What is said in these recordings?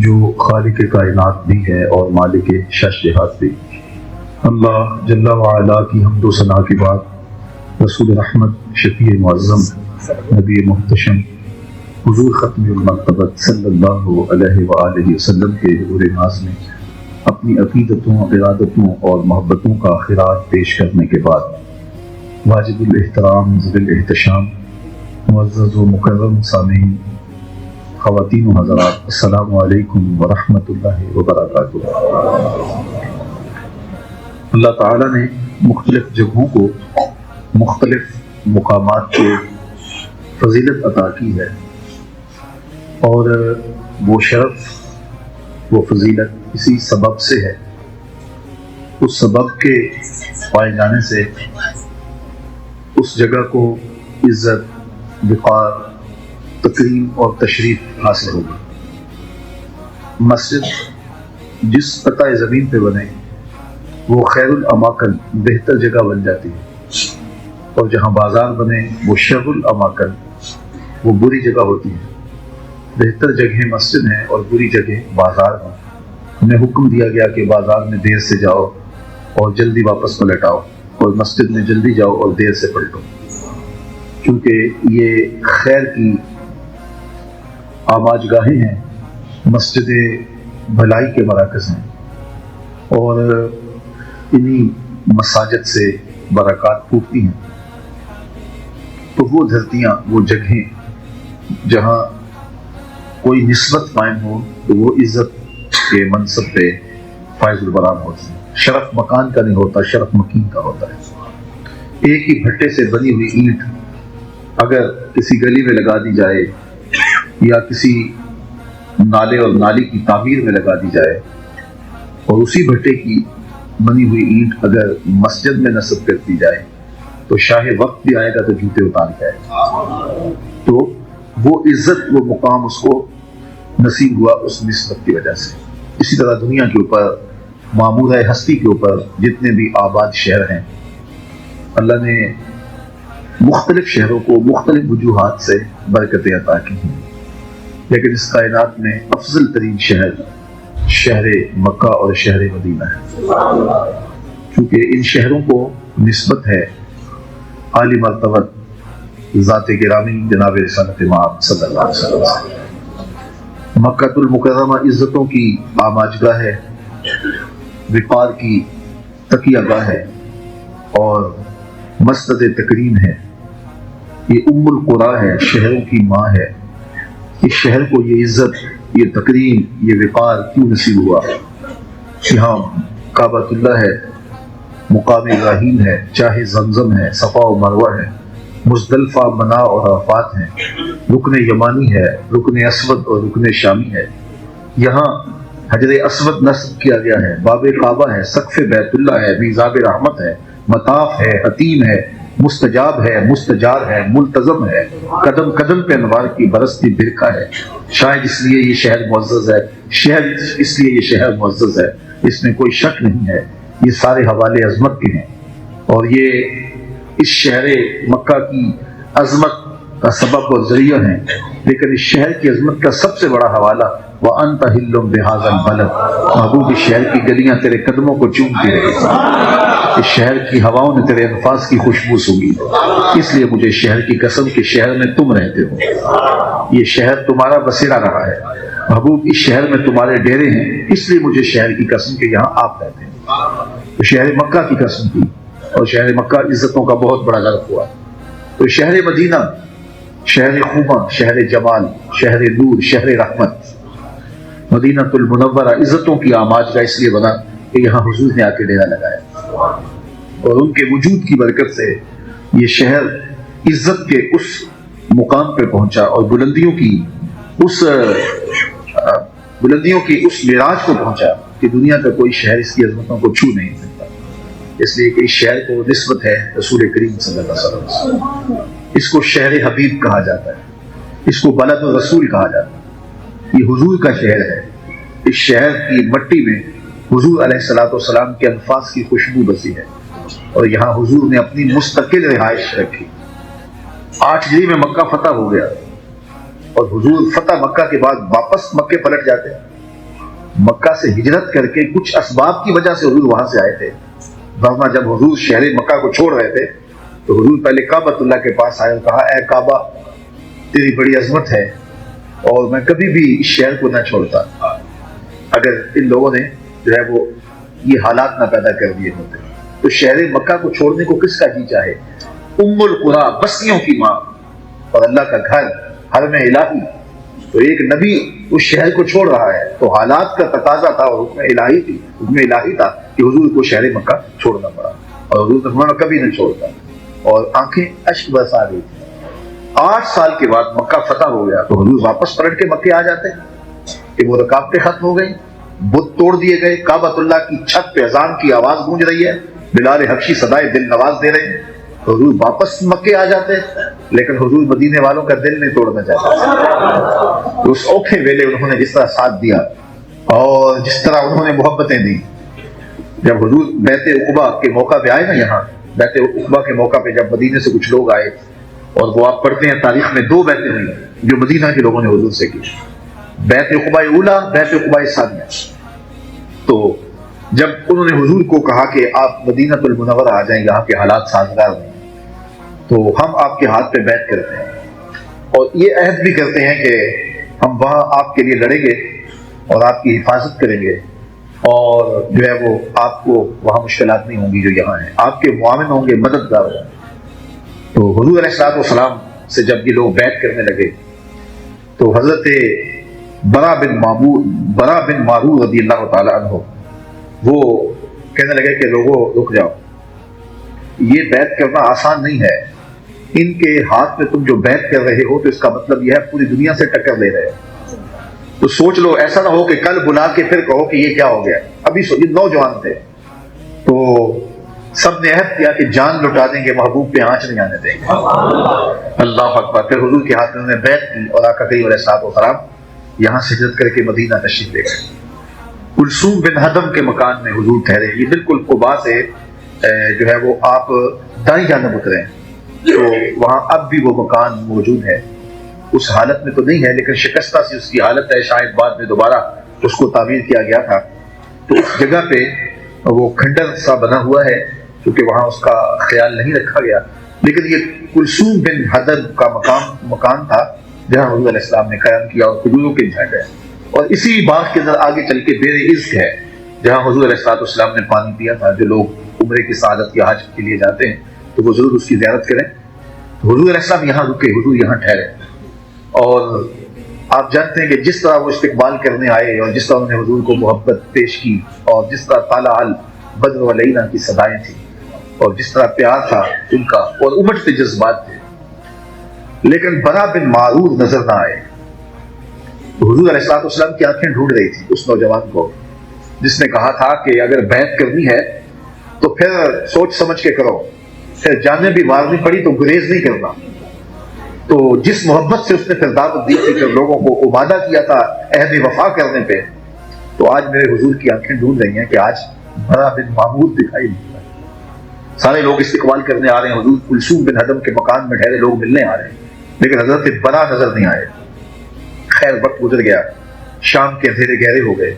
جو خالق کائنات بھی ہے اور مالک شش جہات بھی۔ اللہ جل وعلا کی حمد و ثنا کے بعد رسول رحمت، شفیع معظم، نبی محتشم، حضور ختم المرتبت صلی اللہ علیہ وآلہ وسلم کے حضور ناز میں اپنی عقیدتوں، ارادتوں اور محبتوں کا خراج پیش کرنے کے بعد واجب الاحترام، ذی الاحتشام، معزز و مکرم سامعین، خواتین و حضرات، السلام علیکم ورحمۃ اللہ وبرکاتہ۔ اللہ تعالیٰ نے مختلف جگہوں کو مختلف مقامات کو فضیلت عطا کی ہے، اور وہ شرف، وہ فضیلت اسی سبب سے ہے۔ اس سبب کے پائے جانے سے اس جگہ کو عزت، وقار، تکریم اور تشریف حاصل ہوگی۔ مسجد جس قطع زمین پہ بنے وہ خیر الاماکن، بہتر جگہ بن جاتی ہے، اور جہاں بازار بنے وہ شر الاماکن، وہ بری جگہ ہوتی ہے۔ بہتر جگہیں مسجد ہیں اور بری جگہ بازار ہیں۔ ہمیں حکم دیا گیا کہ بازار میں دیر سے جاؤ اور جلدی واپس پلٹ آؤ، اور مسجد میں جلدی جاؤ اور دیر سے پلٹو، کیونکہ یہ خیر کی آماج گاہیں ہیں، مسجد بھلائی کے مراکز ہیں، اور انہی مساجد سے برکات پھوٹتی ہیں۔ تو وہ دھرتیاں، وہ جگہیں جہاں کوئی نسبت قائم ہو تو وہ عزت کے منصب پہ فائز البرام ہوتی ہے۔ شرف مکان کا نہیں ہوتا، شرف مکین کا ہوتا ہے۔ ایک ہی بھٹے سے بنی ہوئی اینٹ اگر کسی گلی میں لگا دی جائے یا کسی نالے اور نالی کی تعمیر میں لگا دی جائے، اور اسی بھٹے کی بنی ہوئی اینٹ اگر مسجد میں نصب کر دی جائے تو شاہ وقت بھی آئے گا تو جوتے اتار کے آئے گا۔ تو وہ عزت، وہ مقام اس کو نصیب ہوا اس نسبت کی وجہ سے۔ اسی طرح دنیا کے اوپر، معمورہ ہستی کے اوپر جتنے بھی آباد شہر ہیں، اللہ نے مختلف شہروں کو مختلف وجوہات سے برکتیں عطا کی ہیں، لیکن اس کائنات میں افضل ترین شہر شہر مکہ اور شہر مدینہ ہے، کیونکہ ان شہروں کو نسبت ہے عالی مرتبت ذات گرامی جناب رسالت مآب صلی اللہ علیہ وسلم سے۔ مکہ المکرمہ عزتوں کی آماجگاہ ہے، وقار کی تکیہ گاہ ہے، اور مسجد تکریم ہے۔ یہ ام القریٰ ہے، شہروں کی ماں ہے۔ اس شہر کو یہ عزت، یہ تکریم، یہ وقار کیوں نصیب ہوا؟ یہاں کعبۃ اللہ ہے، مقام ابراہیم ہے، چاہے زمزم ہے، صفا و مروہ ہے، مزدلفہ، منا اور عرفات ہیں، رکن یمانی ہے، رکن اسود اور رکن شامی ہے۔ یہاں حجر اسود نصب کیا گیا ہے، باب کعبہ ہے، سقف بیت اللہ ہے، میزاب رحمت ہے، مطاف ہے، حتیم ہے، مستجاب ہے، مستجار ہے، ملتزم ہے، قدم قدم پہ انوار کی برستی برکھا ہے۔ شاید اس لیے یہ شہر معزز ہے، اس لیے یہ شہر معزز ہے، اس میں کوئی شک نہیں ہے۔ یہ سارے حوالے عظمت کے ہیں، اور یہ اس شہر مکہ کی عظمت کا سبب اور ذریعہ ہیں، لیکن اس شہر کی عظمت کا سب سے بڑا حوالہ وَأَنْتَ حِلٌّ بِهَذَا الْبَلَدِ، محبوب اس شہر کی گلیاں تیرے قدموں کو چومتی رہی، اس شہر کی ہواؤں نے تیرے انفاس کی خوشبو سونگھی، اس لیے مجھے شہر کی قسم کہ شہر میں تم رہتے ہو، یہ شہر تمہارا بسیرا رہا ہے، محبوب اس شہر میں تمہارے ڈیرے ہیں، اس لیے مجھے شہر کی قسم کہ یہاں آپ رہتے ہیں۔ تو شہر مکہ کی قسم کی، اور شہر مکہ عزتوں کا بہت بڑا غرق ہوا۔ تو شہر مدینہ، شہر خوباں، شہر جمال، شہر نور، شہر رحمت، مدینہ المنورہ عزتوں کی آماج کا اس لیے بنا کہ یہاں حضور نے آ کے ڈیرا لگایا، اور ان کے وجود کی برکت سے یہ شہر عزت کے اس مقام پہ پہنچا، اور بلندیوں کی اس معراج کو پہنچا کہ دنیا کا کوئی شہر اس کی عظمتوں کو چھو نہیں سکتا۔ اس لیے کہ اس شہر کو نسبت ہے رسول کریم صلی اللہ علیہ وسلم سے۔ اس کو شہر حبیب کہا جاتا ہے، اس کو بلد الرسول کہا جاتا ہے۔ یہ حضور کا شہر ہے۔ اس شہر کی مٹی میں حضور علیہ الصلوۃ والسلام کے انفاس کی خوشبو بسی ہے، اور یہاں حضور نے اپنی مستقل رہائش رکھی۔ 8 ہجری میں مکہ فتح ہو گیا، اور حضور فتح مکہ کے بعد واپس مکے پلٹ جاتے ہیں، مکہ سے ہجرت کر کے کچھ اسباب کی وجہ سے حضور وہاں سے آئے تھے، ورنہ جب حضور شہر مکہ کو چھوڑ رہے تھے تو حضور پہلے کعبۃ اللہ کے پاس آئے اور کہا اے کعبہ تیری بڑی عظمت ہے اور میں کبھی بھی اس شہر کو نہ چھوڑتا اگر ان لوگوں نے جو ہے وہ یہ حالات نہ پیدا کر دیے ہوتے۔ تو شہر مکہ کو چھوڑنے کو کس کا جی چاہے؟ ام القریٰ، بستیوں کی ماں اور اللہ کا گھر، حرم الہی، تو ایک نبی اس شہر کو چھوڑ رہا ہے تو حالات کا تقاضا تھا اور حکم الہی تھا کہ حضور کو شہر مکہ چھوڑنا پڑا، اور حضور نے فرمایا کبھی نہ چھوڑتا، اور آنکھیں اشک برسا رہی تھی۔ 8 سال کے بعد مکہ فتح ہو گیا تو حضور واپس پلٹ کے مکے آ جاتے کہ وہ رکاوٹیں ختم ہو گئی، بت توڑ دیے گئے، کعبۃ اللہ کی چھت پہ اذان کی آواز گونج رہی ہے، بلال حبشی صدائے دل نواز دے رہے ہیں، حضور واپس مکے آ جاتے، لیکن حضور مدینے والوں کا دل نہیں توڑنا چاہتے۔ اس اوکھے ویلے انہوں نے جس طرح ساتھ دیا اور جس طرح انہوں نے محبتیں دی، جب حضور بیعت عقبہ کے موقع پہ آئے نا، یہاں بیعت عقبہ کے موقع پہ جب مدینے سے کچھ لوگ آئے، اور وہ آپ پڑھتے ہیں تاریخ میں 2 بیعتیں ہوئی جو مدینہ کے لوگوں نے حضور سے کی، بیعت عقبہ اولا، بیعت عقبہ ثانیہ۔ تو جب انہوں نے حضور کو کہا کہ آپ مدینہ المنورہ آ جائیں، یہاں کے حالات سازگار نہیں، تو ہم آپ کے ہاتھ پہ بیعت کرتے ہیں اور یہ عہد بھی کرتے ہیں کہ ہم وہاں آپ کے لیے لڑیں گے اور آپ کی حفاظت کریں گے، اور جو ہے وہ آپ کو وہاں مشکلات نہیں ہوں گی جو یہاں ہیں، آپ کے معاون ہوں گے، مددگار ہوں گے۔ تو حضور علیہ السلام سے جب یہ لوگ بیعت کرنے لگے تو حضرت برا بن معرور رضی اللہ تعالی عنہ وہ کہنے لگے کہ لوگوں رک جاؤ، یہ بیعت کرنا آسان نہیں ہے، ان کے ہاتھ میں تم جو بیعت کر رہے ہو تو اس کا مطلب یہ ہے پوری دنیا سے ٹکر لے رہے ہو، تو سوچ لو ایسا نہ ہو کہ کل بلا کے پھر کہو کہ یہ کیا ہو گیا۔ ابھی یہ نوجوان تھے تو سب نے عہد کیا کہ جان لٹا دیں گے، محبوب پہ آنچ نہیں آنے دیں گے۔ اللہ اکبر۔ پھر حضور کے ہاتھ میں انہوں نے بیعت کی اور آقا کریم علیہ السلام یہاں سے ہجرت کر کے مدینہ تشریف لے گئے۔ کلثوم بن ہدم کے مکان میں حضور ٹھہرے، یہ بالکل قباء سے جو ہے وہ آپ دائیں جانب اترے ہیں، تو وہاں اب بھی وہ مکان موجود ہے، اس حالت میں تو نہیں ہے لیکن شکستہ سی اس کی حالت ہے، شاید بعد میں دوبارہ اس کو تعمیر کیا گیا تھا۔ تو اس جگہ پہ وہ کھنڈر سا بنا ہوا ہے کیونکہ وہاں اس کا خیال نہیں رکھا گیا، لیکن یہ کلثوم بن ہدم کا مکان تھا جہاں حضور علیہ السلام نے قیام کیا اور کھجوروں کے جھاڑ ہے، اور اسی باغ کے اندر آگے چل کے بیر عزق ہے جہاں حضور علیہ السلام نے پانی پیا تھا۔ جو لوگ عمرے کی سعادت یا حج کے لیے جاتے ہیں تو وہ ضرور اس کی زیارت کریں۔ تو حضور علیہ السلام یہاں رکے، حضور یہاں ٹھہرے، اور آپ جانتے ہیں کہ جس طرح وہ استقبال کرنے آئے اور جس طرح انہوں نے حضور کو محبت پیش کی، اور جس طرح طالع البدر علینا کی صدائیں تھیں، اور جس طرح پیار تھا ان کا اور امٹتے جذبات تھے، لیکن برا بن معرور نظر نہ آئے۔ تو حضور علیہ السلام کی آنکھیں ڈھونڈ رہی تھی اس نوجوان کو جس نے کہا تھا کہ اگر بیعت کرنی ہے تو پھر سوچ سمجھ کے کرو، پھر جانیں بھی مارنی پڑی تو گریز نہیں کرنا۔ تو جس محبت سے اس نے پھر دعوت دی تھی کہ لوگوں کو عبادہ کیا تھا عہد وفا کرنے پہ، تو آج میرے حضور کی آنکھیں ڈھونڈ رہی ہیں کہ آج برا بن معرور دکھائی نہیں رہا۔ سارے لوگ استقبال کرنے آ رہے ہیں، حضور کلثوم بن ہدم کے مکان میں ٹھہرے لوگ ملنے آ رہے ہیں، لیکن حضرت برا نظر نہیں آئے۔ خیر وقت گزر گیا، شام کے اندھیرے گہرے ہو گئے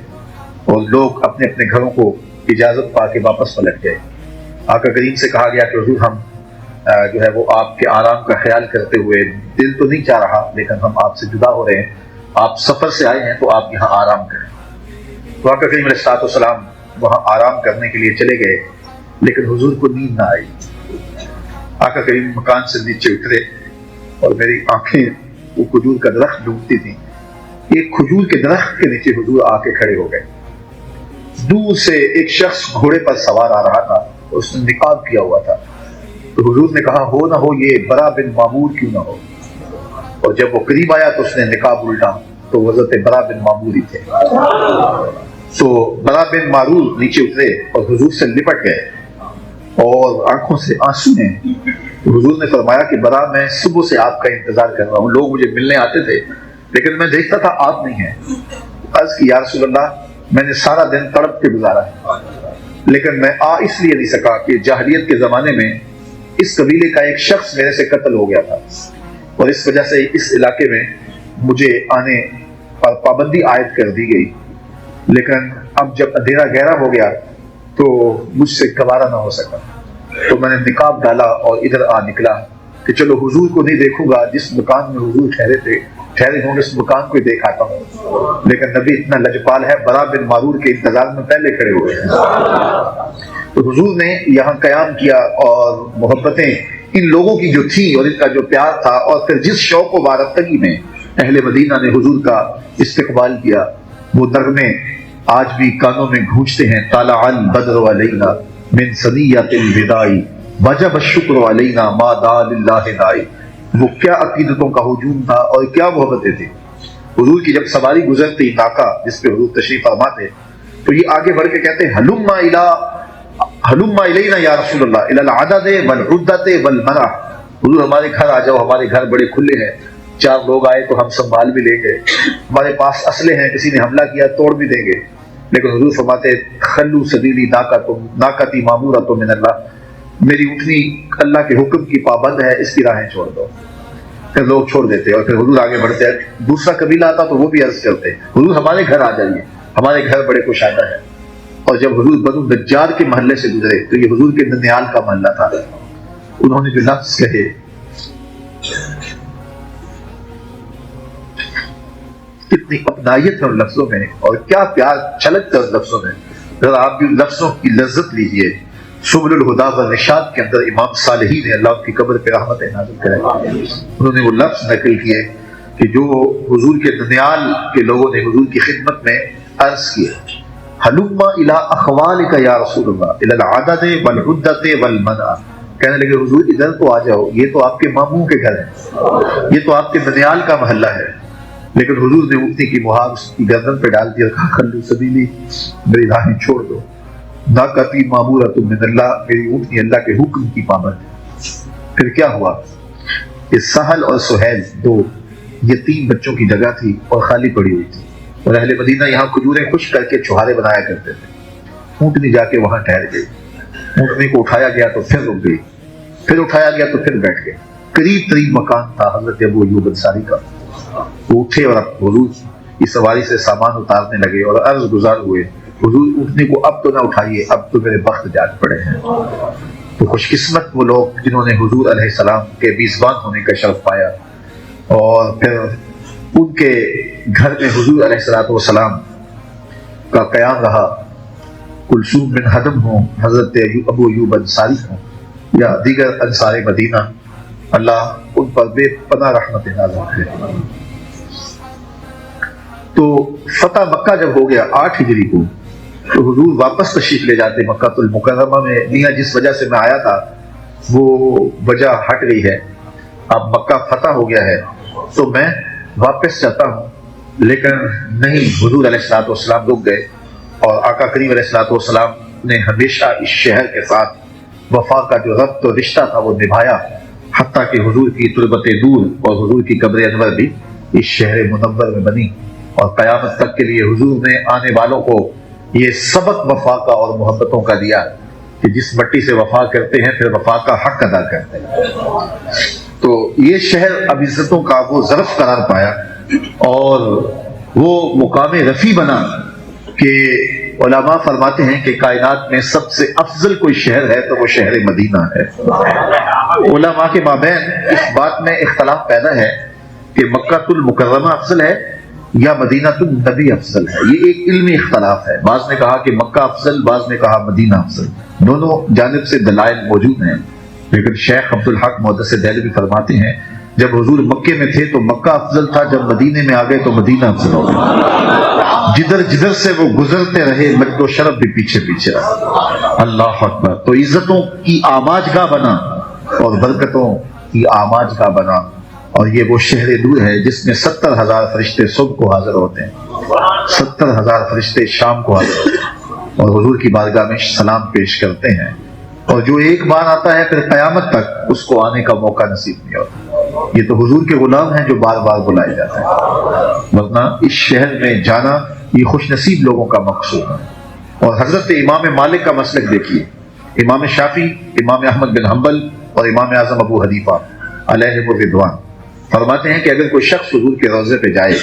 اور لوگ اپنے اپنے گھروں کو اجازت پا کے واپس پلٹ گئے۔ آقا کریم سے کہا گیا کہ حضور ہم جو ہے وہ آپ کے آرام کا خیال کرتے ہوئے، دل تو نہیں چاہ رہا لیکن ہم آپ سے جدا ہو رہے ہیں، آپ سفر سے آئے ہیں تو آپ یہاں آرام کریں۔ تو آقا کریم علیہ السلام وہاں آرام کرنے کے لیے چلے گئے، لیکن حضور کو نیند نہ آئی۔ آقا کریم مکان سے نیچے اترے اور میری آنکھیں وہ کھجور کا درخت ڈھونڈتی تھیں، ایک کھجور کے درخت کے نیچے حضور آ کے کھڑے ہو گئے۔ دور سے ایک شخص گھوڑے پر سوار آ رہا تھا، اس نے نقاب کیا ہوا تھا، تو حضور نے کہا ہو نہ ہو یہ برا بن معمور کیوں نہ ہو، اور جب وہ قریب آیا تو اس نے نقاب الٹا تو وہ حضرت برا بن معمور ہی تھے۔ تو برا بن معرور نیچے اترے اور حضور سے لپٹ گئے اور آنکھوں سے آنسو ہیں۔ تو حضور نے فرمایا کہ برا میں صبح سے آپ کا انتظار کر رہا ہوں، لوگ مجھے ملنے آتے تھے لیکن میں دیکھتا تھا آپ نہیں ہیں۔ عرض کی یا رسول اللہ میں نے سارا دن تڑپ کے گزارا ہے، لیکن میں آ اس لیے نہیں سکا کہ جاہلیت کے زمانے میں اس قبیلے کا ایک شخص میرے سے قتل ہو گیا تھا، اور اس وجہ سے اس علاقے میں مجھے آنے پر پابندی عائد کر دی گئی۔ لیکن اب جب اندھیرا گہرا ہو گیا تو مجھ سے گوارا نہ ہو سکا، تو میں نے نقاب ڈالا اور ادھر آ نکلا کہ چلو حضور کو نہیں دیکھوں گا، جس مکان میں حضور ٹھہرے ہوں اس مکان کو ہی دیکھ آتا ہوں۔ لیکن نبی اتنا لجپال ہے، برا بن معرور کے انتظار میں پہلے کھڑے ہوئے ہیں۔ تو حضور نے یہاں قیام کیا اور محبتیں ان لوگوں کی جو تھی اور ان کا جو پیار تھا، اور پھر جس شوق و وارفتگی میں اہل مدینہ نے حضور کا استقبال کیا، وہ نغمے آج بھی کانوں میں گونجتے ہیں۔ طلع البدر علینا من ثنیۃ الوداع وجب الشکر علینا ما دعا للہ داعی۔ وہ کیا عقیدتوں کا ہجوم تھا اور کیا محبتیں تھیں۔ حضور کی جب سواری گزرتی ناکا جس پہ حضور تشریف فرما تھے، تو یہ آگے بڑھ کے کہتے ہیں ہلما الینا یا رسول اللہ الی العدد والعدۃ والمنع۔ حضور ہمارے گھر آ جاؤ، ہمارے گھر بڑے کھلے ہیں، 4 لوگ آئے تو ہم سنبھال بھی لیں گے، ہمارے پاس اسلحے ہیں، کسی نے حملہ کیا توڑ بھی دیں گے۔ لیکن حضور فرماتے خلو سبیلی ناقتی مامورۃ من اللہ، میری اونٹنی اللہ کے حکم کی پابند ہے، اس کی راہیں چھوڑ دو۔ پھر لوگ چھوڑ دیتے اور پھر حضور آگے بڑھتے ہیں۔ دوسرا قبیلہ آتا تو وہ بھی عرض کرتے حضور ہمارے گھر آ جائیے، ہمارے گھر بڑے کشادہ ہیں۔ اور جب حضور بنو نجار کے محلے سے گزرے تو یہ حضور کے ننیال کا محلہ تھا، انہوں نے جو لفظ کہے کتنی اپنائیت ہے ان لفظوں میں اور کیا پیار چھلکتا ہے ان لفظوں میں۔ ذرا آپ بھی لفظوں کی لذت لیجئے۔ سبل الہدا والرشاد کے اندر امام صالحی نے اللہ کی قبر پہ رحمت نازل کرے، انہوں نے وہ لفظ نقل کیے کہ جو حضور کے ننیال کے لوگوں نے حضور کی خدمت میں عرض کیے، ہلم الی اخوالک یا رسول اللہ الی العدد والعدۃ والمنع۔ کہنے لگے حضور ادھر تو آ جاؤ، یہ تو آپ کے ماموں کے گھر ہے، یہ تو آپ کے ننیال کا محلہ ہے۔ لیکن حضور نے اونٹنی کی مہار اس کی گردن پہ ڈال دیا، کہا خلو سبیلی، میری راہیں چھوڑ دو، ناقتی مامورۃ من اللہ، میری اونٹنی اللہ کے حکم کی پابند ہے۔ پھر کیا ہوا کہ سہل اور سہیل 2 یتیم بچوں کی جگہ تھی اور خالی پڑی ہوئی تھی، اور اہل مدینہ یہاں کھجوریں خشک کر کے چھوہارے بنایا کرتے تھے۔ اونٹنی جا کے وہاں ٹھہر گئی، اونٹنی کو اٹھایا گیا تو پھر رک گئی، پھر اٹھایا گیا تو پھر بیٹھ گئے۔ قریب ترین مکان تھا حضرت ابو ایوب انصاری کا۔ وہ اٹھے اور حضور کی سواری سے سامان اتارنے لگے اور عرض گزار ہوئے، حضور اٹھنے کو اب تو نہ اٹھائیے، اب تو میرے بخت جاگ پڑے ہیں۔ تو خوش قسمت وہ لوگ جنہوں نے حضور علیہ السلام کے میزبان ہونے کا شرف پایا، اور پھر ان کے گھر میں حضور علیہ السلام کا قیام رہا۔ کلثوم بن ہدم ہوں، حضرت ابو ایوب انصاری ہوں، یا دیگر انصار مدینہ، اللہ ان پر بے پناہ رحمت نازل کرے۔ تو فتح مکہ جب ہو گیا 8 ہجری کو، تو حضور واپس تشریف لے جاتے مکہ المکرمہ میں۔ میاں جس وجہ سے میں آیا تھا وہ وجہ ہٹ گئی ہے، اب مکہ فتح ہو گیا ہے تو میں واپس جاتا ہوں۔ لیکن نہیں، حضور علیہ السلام رک گئے، اور آقا کریم علیہ السلام نے ہمیشہ اس شہر کے ساتھ وفا کا جو ربط و رشتہ تھا وہ نبھایا، حتیٰ کہ حضور کی تربت دور اور حضور کی قبر انور بھی اس شہر منور میں بنی، اور قیامت تک کے لیے حضور نے آنے والوں کو یہ سبق وفا کا اور محبتوں کا دیا کہ جس مٹی سے وفا کرتے ہیں پھر وفا کا حق ادا کرتے ہیں۔ تو یہ شہر اب عزتوں کا وہ ظرف قرار پایا اور وہ مقام رفیع بنا کہ علماء فرماتے ہیں کہ کائنات میں سب سے افضل کوئی شہر ہے تو وہ شہر مدینہ ہے۔ علماء کے مابین اس بات میں اختلاف پیدا ہے کہ مکہ المکرمہ افضل ہے یا مدینہ النبی افضل ہے، یہ ایک علمی اختلاف ہے۔ بعض نے کہا کہ مکہ افضل، بعض نے کہا مدینہ افضل، دونوں جانب سے دلائل موجود ہیں۔ لیکن شیخ عبدالحق محدث دہلوی فرماتے ہیں جب حضور مکے میں تھے تو مکہ افضل تھا، جب مدینے میں آ گئے تو مدینہ افضل ہو گیا۔ جدھر جدھر سے وہ گزرتے رہے مجد و شرف بھی پیچھے پیچھے رہا۔ اللہ اکبر۔ تو عزتوں کی آماج گاہ بنا اور برکتوں کی آماج گاہ بنا، اور یہ وہ شہر نور ہے جس میں 70,000 فرشتے صبح کو حاضر ہوتے ہیں، 70,000 فرشتے شام کو حاضر ہوتے ہیں اور حضور کی بارگاہ میں سلام پیش کرتے ہیں، اور جو ایک بار آتا ہے پھر قیامت تک اس کو آنے کا موقع نصیب نہیں ہوتا۔ یہ تو حضور کے غلام ہیں جو بار بار بلائے جاتے ہیں، ورنہ اس شہر میں جانا یہ خوش نصیب لوگوں کا مقصود ہے۔ اور حضرت امام مالک کا مسلک دیکھیے، امام شافعی، امام احمد بن حنبل اور امام اعظم ابو حنیفہ علیہ الرضوان فرماتے ہیں کہ اگر کوئی شخص حضور کے روضے پہ جائے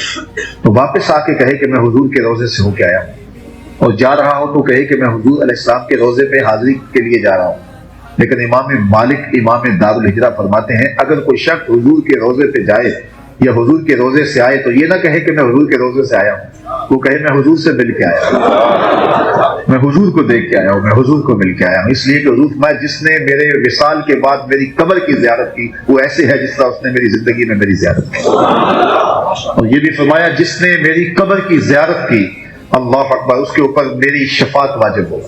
تو واپس آ کے کہے کہ میں حضور کے روضے سے ہو کے آیا ہوں، اور جا رہا ہوں تو کہے کہ میں حضور علیہ السلام کے روزے پہ حاضری کے لیے جا رہا ہوں۔ لیکن امام مالک امام دار الہجرہ فرماتے ہیں اگر کوئی شخص حضور کے روزے پہ جائے یا حضور کے روزے سے آئے تو یہ نہ کہے کہ میں حضور کے روزے سے آیا ہوں، وہ کہے میں حضور سے مل کے آیا ہوں، میں حضور کو دیکھ کے آیا ہوں، میں حضور کو مل کے آیا ہوں۔ اس لیے کہ حضور فرمایا جس نے میرے وصال کے بعد میری قبر کی زیارت کی وہ ایسے ہے جس طرح اس نے میری زندگی میں میری زیارت کی۔ اور یہ بھی فرمایا جس نے میری قبر کی زیارت کی اللہ اکبر اس کے اوپر میری شفاعت واجب ہو،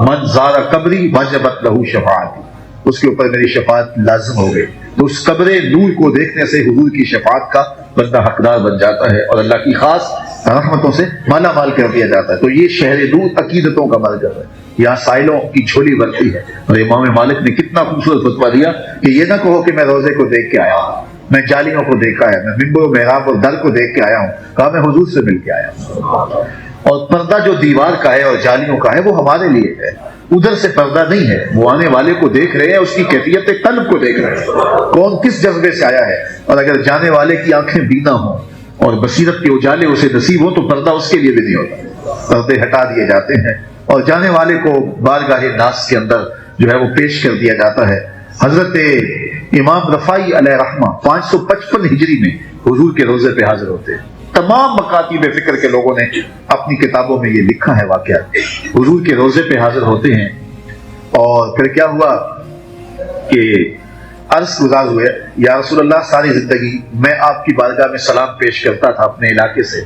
من زار قبری وجبت لہو شفاعتی، اس کے اوپر میری شفاعت لازم ہو گئی۔ تو اس قبر نور کو دیکھنے سے حضور کی شفاعت کا بندہ حقدار بن جاتا ہے اور اللہ کی خاص رحمتوں سے مالا مال کر دیا جاتا ہے۔ تو یہ شہر نور عقیدتوں کا مرکز ہے، یہاں سائلوں کی جھولی بھرتی ہے۔ اور امام مالک نے کتنا خوبصورت فتویٰ دیا کہ یہ نہ کہو کہ میں روزے کو دیکھ کے آیا ہوں، میں جالیوں کو دیکھا ہے، میں ممبر و محراب اور در کو دیکھ کے آیا ہوں، کہا میں حضور سے مل کے آیا ہوں۔ اور پردہ جو دیوار کا ہے اور جالیوں کا ہے وہ ہمارے لیے ہے، ادھر سے پردہ نہیں ہے، وہ آنے والے کو دیکھ رہے ہیں، اس کی کیفیت قلب کو دیکھ رہے ہیں، کون کس جذبے سے آیا ہے۔ اور اگر جانے والے کی آنکھیں بینا ہوں اور بصیرت کے اجالے اسے نصیب ہوں تو پردہ اس کے لیے بھی نہیں ہوتا، پردے ہٹا دیے جاتے ہیں اور جانے والے کو بارگاہ ناس کے اندر جو ہے وہ پیش کر دیا جاتا ہے۔ حضرت امام رفاعی علیہ رحمہ 555 ہجری میں حضور کے روزے پہ حاضر ہوتے ہیں۔ تمام مکاتب فکر کے لوگوں نے اپنی کتابوں میں یہ لکھا ہے واقعہ، حضور کے روزے پہ حاضر ہوتے ہیں۔ اور پھر کیا ہوا کہ عرض گزار ہوئے یا رسول اللہ ساری زندگی میں آپ کی بارگاہ میں سلام پیش کرتا تھا اپنے علاقے سے،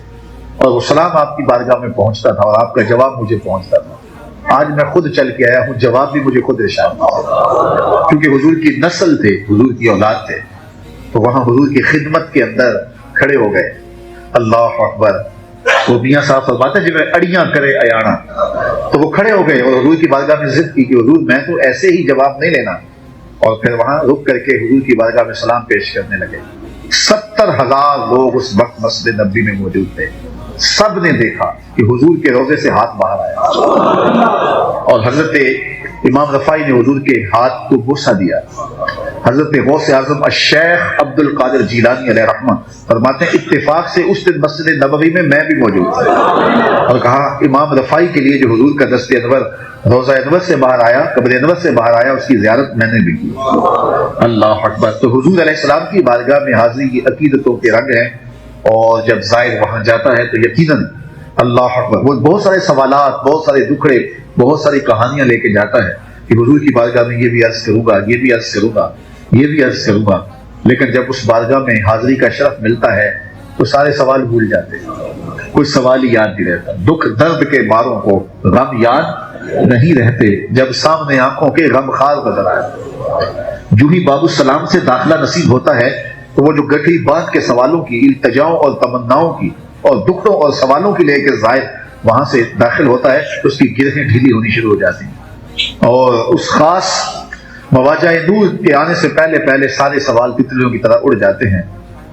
اور وہ سلام آپ کی بارگاہ میں پہنچتا تھا اور آپ کا جواب مجھے پہنچتا تھا۔ آج میں خود چل کے آیا ہوں، جواب بھی مجھے خود ارشاد ہوا، کیونکہ حضور کی نسل تھے، حضور کی اولاد تھے، تو وہاں حضور کی خدمت کے اندر کھڑے ہو گئے۔ اللہ اکبر، وہ میاں صاحب فرماتے ہیں جب اڑیاں کرے ایانا، تو وہ کھڑے ہو گئے اور حضور کی بارگاہ میں ضد کی کہ حضور میں تو ایسے ہی جواب نہیں لینا، اور پھر وہاں رک کر کے حضور کی بارگاہ میں سلام پیش کرنے لگے۔ 70,000 لوگ اس وقت مسجد نبوی میں موجود تھے، سب نے دیکھا کہ حضور کے روزے سے ہاتھ باہر آیا اور حضرت امام رفاعی نے حضور کے ہاتھ کو بوسہ دیا۔ حضرت غوث اعظم الشیخ عبد القادر جیلانی علیہ رحمہ فرماتے ہیں اتفاق سے اس دن مسجد نبوی میں میں بھی موجود تھا، اور کہا امام رفاعی کے لیے جو حضور کا دست انور روزہ انور سے باہر آیا، قبر انور سے باہر آیا، اس کی زیارت میں نے بھی کی۔ اللہ اکبر۔ تو حضور علیہ السلام کی بارگاہ میں حاضری کی عقیدتوں کے رنگ ہیں، اور جب زائر وہاں جاتا ہے تو یقیناً اللہ اکبر وہ بہت سارے سوالات، بہت سارے دکھڑے، بہت ساری کہانیاں لے کے جاتا ہے کہ حضور کی بارگاہ میں یہ بھی عرض کروں گا، یہ بھی عرض کروں گا، یہ بھی عرض کروں گا، لیکن جب اس بارگاہ میں حاضری کا شرف ملتا ہے تو سارے سوال بھول جاتے ہیں، کوئی سوال ہی یاد نہیں رہتا۔ دکھ درد کے ماروں کو غم یاد نہیں رہتے، جب سامنے آنکھوں کے غم خار نظر آئے۔ جو ہی باب السلام سے داخلہ نصیب ہوتا ہے تو وہ جو گٹھی بات کے سوالوں کی، التجاؤں اور تمناؤں کی اور دکھوں اور سوالوں کی لے کے زائر وہاں سے داخل ہوتا ہے تو اس کی گرہیں ڈھیلی ہونی شروع ہو جاتی ہیں، اور اس خاص مواجہ نور کے آنے سے پہلے پہلے سارے سوال تتلیوں کی طرح اڑ جاتے ہیں،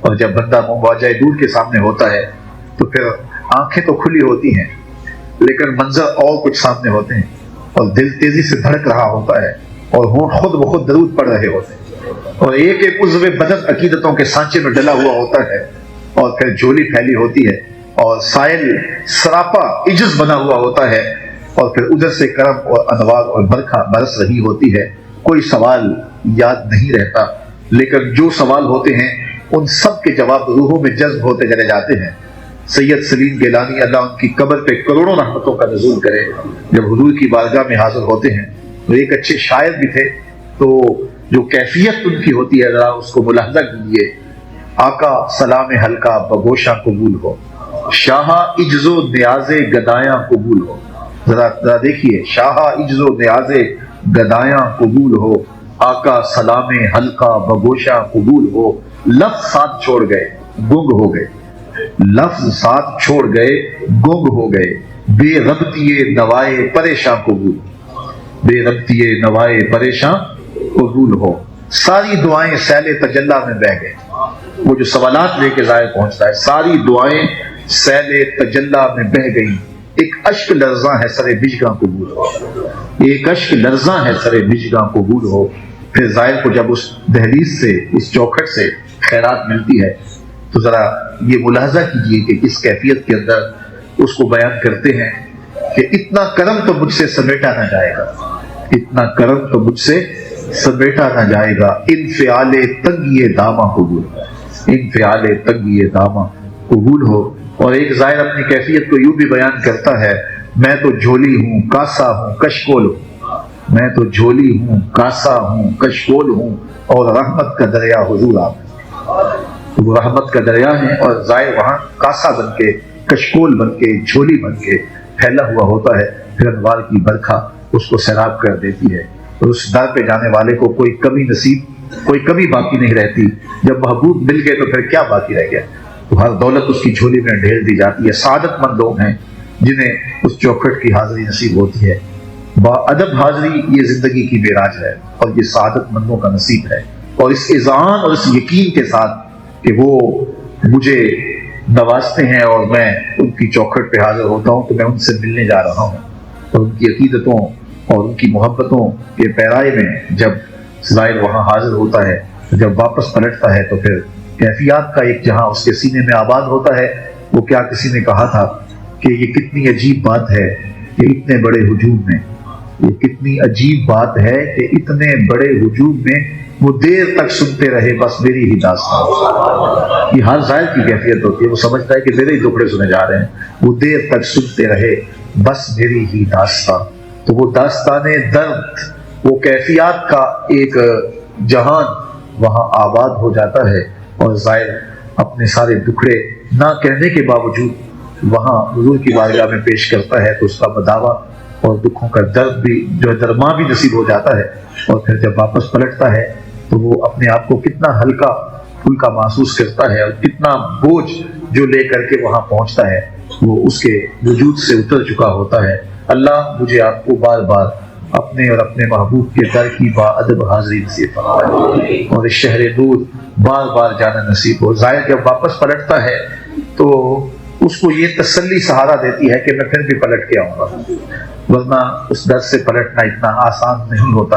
اور جب بندہ مواجہ نور کے سامنے ہوتا ہے تو پھر آنکھیں تو کھلی ہوتی ہیں لیکن منظر اور کچھ سامنے ہوتے ہیں، اور دل تیزی سے دھڑک رہا ہوتا ہے، اور ہونٹ خود بخود درود پڑھ رہے ہوتے ہیں، اور ایک ایک عضو بدن عقیدتوں کے سانچے میں ڈلا ہوا ہوتا ہے، اور پھر جھولی پھیلی ہوتی ہے، اور سائل سراپا عجز بنا ہوا ہوتا ہے، اور پھر ادھر سے کرم اور انوار اور برکھا برس رہی ہوتی ہے۔ کوئی سوال یاد نہیں رہتا، لیکن جو سوال ہوتے ہیں ان سب کے جواب روحوں میں جذب ہوتے چلے جاتے ہیں۔ سید سلیم گیلانی اللہ ان کی قبر پہ کروڑوں رحمتوں کا نزول کرے، جب حضور کی بارگاہ میں حاضر ہوتے ہیں تو ایک اچھے شاعر بھی تھے، تو جو کیفیت ان کی ہوتی ہے ذرا اس کو ملاحظہ کیجیے۔ آقا سلام حلقہ بگوشاں قبول ہو، شاہ عجز و نیاز گدایاں قبول ہو۔ ذرا دیکھیے، شاہ عجز و نیاز گدایاں قبول ہو، آقا سلام حلقہ بگوشاں قبول ہو۔ لفظ ساتھ چھوڑ گئے گنگ ہو گئے، لفظ ساتھ چھوڑ گئے گنگ ہو گئے، بے ربطیے نوائے پریشاں قبول، بے ربطیے نوائے پریشاں قبول ہو۔ ساری دعائیں سیل تجلی میں بہہ گئے، وہ جو سوالات لے کے ظاہر پہنچتا ہے، ساری دعائیں سیل تجلی میں بہہ گئی۔ ایک اشک لرزاں ہے سر بجگاں قبول ہو، ایک اشک لرزاں ہے سر بجگاں قبول ہو۔ پھر ظاہر کو جب اس دہلیز سے، اس چوکھٹ سے خیرات ملتی ہے تو ذرا یہ ملاحظہ کیجیے کہ کس کیفیت کے اندر اس کو بیان کرتے ہیں کہ اتنا کرم تو مجھ سے سمیٹا نہ جائے گا، اتنا کرم تو مجھ سے سمیٹا نہ جائے گا، انفعال تنگی داماں قبول، انفعال تنگی داماں قبول ہو۔ اور ایک زائر اپنی کیفیت کو یوں بھی بیان کرتا ہے، میں تو جھولی ہوں کاسا ہوں کشکول ہوں، میں تو جھولی ہوں کاسا ہوں کشکول ہوں، اور رحمت کا دریا حضور آپ، وہ رحمت کا دریا ہے، اور زائر وہاں کاسا بن کے، کشکول بن کے، جھولی بن کے پھیلا ہوا ہوتا ہے، پھر انوار کی برکھا اس کو سیراب کر دیتی ہے، اور اس در پہ جانے والے کو کوئی کمی نصیب، کوئی کمی باقی نہیں رہتی۔ جب محبوب مل گئے تو پھر کیا باقی رہ گیا؟ تو ہر دولت اس کی جھولی میں ڈھیر دی جاتی ہے۔ سعادت مند لوگ ہیں جنہیں اس چوکھٹ کی حاضری نصیب ہوتی ہے۔ با ادب حاضری یہ زندگی کی معراج ہے، اور یہ سعادت مندوں کا نصیب ہے، اور اس اذعان اور اس یقین کے ساتھ کہ وہ مجھے نوازتے ہیں اور میں ان کی چوکھٹ پہ حاضر ہوتا ہوں، تو میں ان سے ملنے جا رہا ہوں، اور ان کی عقیدتوں اور ان کی محبتوں کے پیرائے میں جب زائر وہاں حاضر ہوتا ہے، جب واپس پلٹتا ہے، تو پھر کیفیات کا ایک جہاں اس کے سینے میں آباد ہوتا ہے۔ وہ کیا کسی نے کہا تھا کہ یہ کتنی عجیب بات ہے کہ اتنے بڑے ہجوم میں، یہ کتنی عجیب بات ہے کہ اتنے بڑے ہجوم میں وہ دیر تک سنتے رہے بس میری ہی داستان۔ یہ ہر زائر کی کیفیت ہوتی ہے، وہ سمجھتا ہے کہ میرے ہی ٹکڑے سنے جا رہے ہیں، وہ دیر تک سنتے رہے بس میری ہی داستان۔ تو وہ داستان درد، وہ کیفیات کا ایک جہان وہاں آباد ہو جاتا ہے، اور زائر اپنے سارے دکھڑے نہ کہنے کے باوجود وہاں حضور کی بارگاہ میں پیش کرتا ہے، تو اس کا بداوا اور دکھوں کا درد بھی جو درما بھی نصیب ہو جاتا ہے، اور پھر جب واپس پلٹتا ہے تو وہ اپنے آپ کو کتنا ہلکا پھلکا محسوس کرتا ہے، اور کتنا بوجھ جو لے کر کے وہاں پہنچتا ہے وہ اس کے وجود سے اتر چکا ہوتا ہے۔ اللہ مجھے آپ کو بار بار اپنے اور اپنے محبوب کے در کی با ادب حاضری نصیب فرمائے، اور اس شہر نور بار بار جانا نصیب ہو۔ زائر جب واپس پلٹتا ہے تو اس کو یہ تسلی سہارا دیتی ہے کہ میں پھر بھی پلٹ کے آؤں گا، ورنہ اس در سے پلٹنا اتنا آسان نہیں ہوتا۔